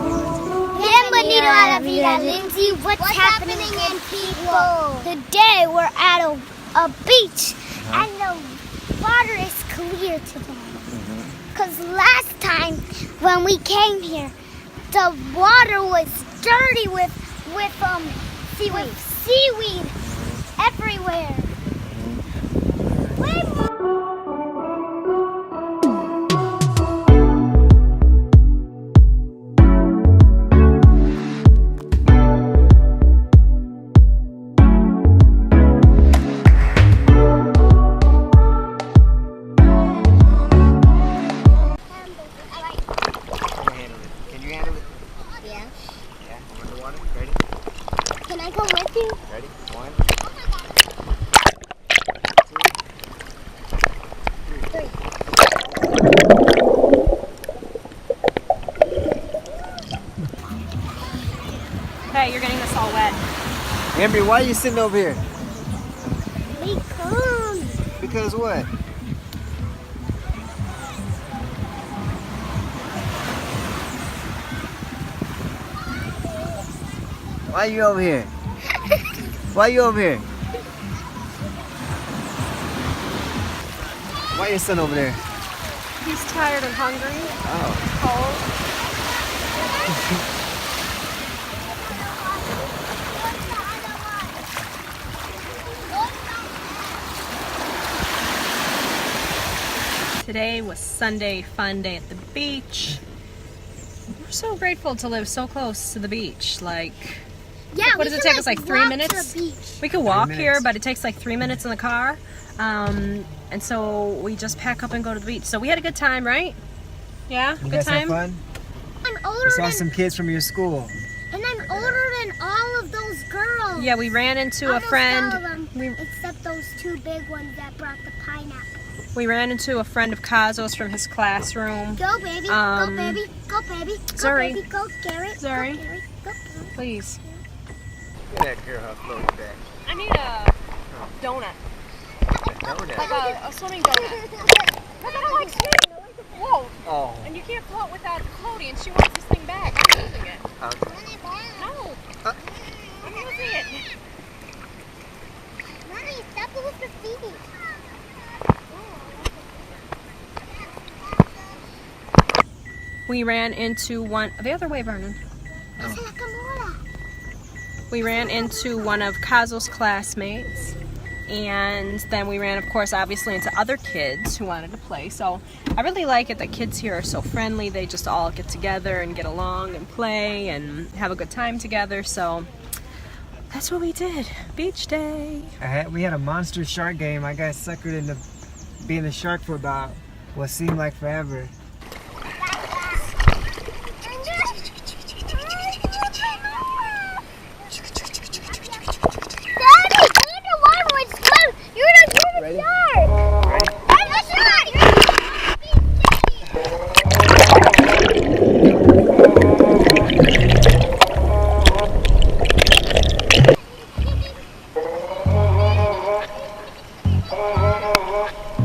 Bienvenido a la vida, Lindsay. What's happening in people? Today we're at a beach and the water is clear today. Because last time when we came here, the water was dirty with seaweed everywhere. Can I go with you? Ready? 1, 2, 3. Hey, you're getting this all wet. Amber, why are you sitting over here? Because. Because what? Why are you over here? Why are you over here? Why is your son over there? He's tired and hungry. Oh. Cold. Today was Sunday fun day at the beach. We're so grateful to live so close to the beach. Like, Yeah, what does it take us? Like 3 walk minutes? to the beach. We could walk here, but it takes like 3 minutes in the car. And so we just pack up and go to the beach. So we had a good time, right? Yeah, You good guys time. have fun? I'm You older saw than, some kids from your school. and I'm older than all of those girls. Yeah, we ran into a Almost friend. all of them, We except those two big ones that brought the pineapple. we ran into a friend of Kazo's from his classroom. Go baby, Um, go baby, go baby, sorry. go baby, go carrot, Sorry. go carrot, go carrot. Please. Look at that girl, how floating back. I need a donut. Like a swimming donut. Because I don't like swimming. I like to float. Oh. And you can't float without floating. And she wants this thing back. I'm using it. No. I'm using it. Mommy, stop with the feet. We ran into one. The other way, Vernon. We ran into one of Kazo's classmates. And then we ran, of course, obviously into other kids who wanted to play. So I really like it that kids here are so friendly. They just all get together and get along and play and have a good time together. So that's what we did. Beach day. We had a monster shark game. I got suckered into being a shark for about what seemed like forever. Ready?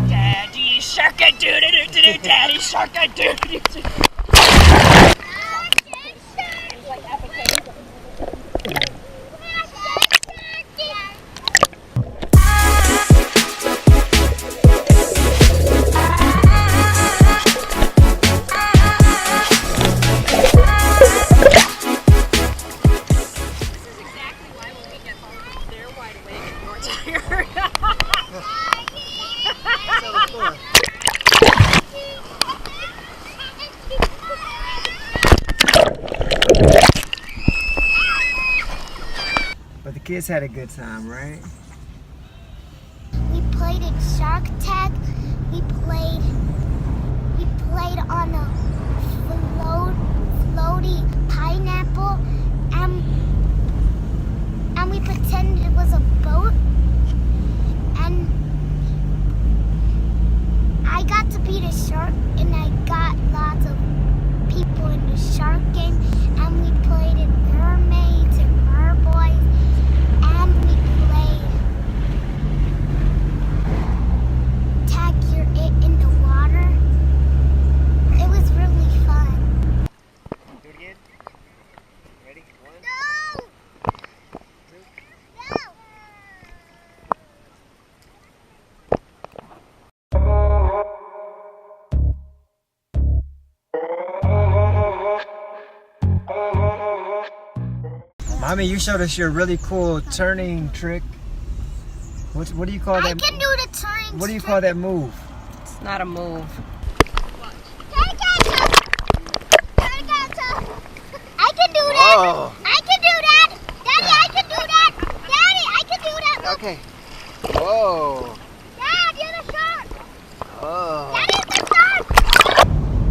Daddy shark-a-doo-doo-doo-doo, Daddy shark-a-doo-doo-doo. But the kids had a good time, right? We played at Shark Tag. We played on a floaty pineapple, and we pretended it was a boat. And I got to be the shark, and I got lots of people in the shark game, and we played in mermaids and merboys, and we played tag your it in the water. It Mommy, you showed us your really cool turning trick. What do you call that? I can do the turning. What do you call that move? It's not a move. I can do that. Whoa. I can do that. Daddy, I can do that. Daddy, I can do that. Okay. Whoa. Dad, you're the shark. Oh. Daddy's the shark.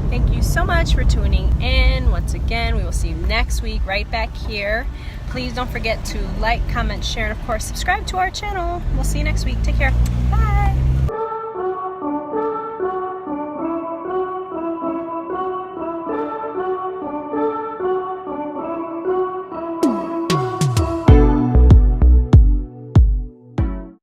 Thank you so much for tuning in. Once again, we will see you next week right back here. Please don't forget to like, comment, share, and of course subscribe to our channel. We'll see you next week. Take care. Bye.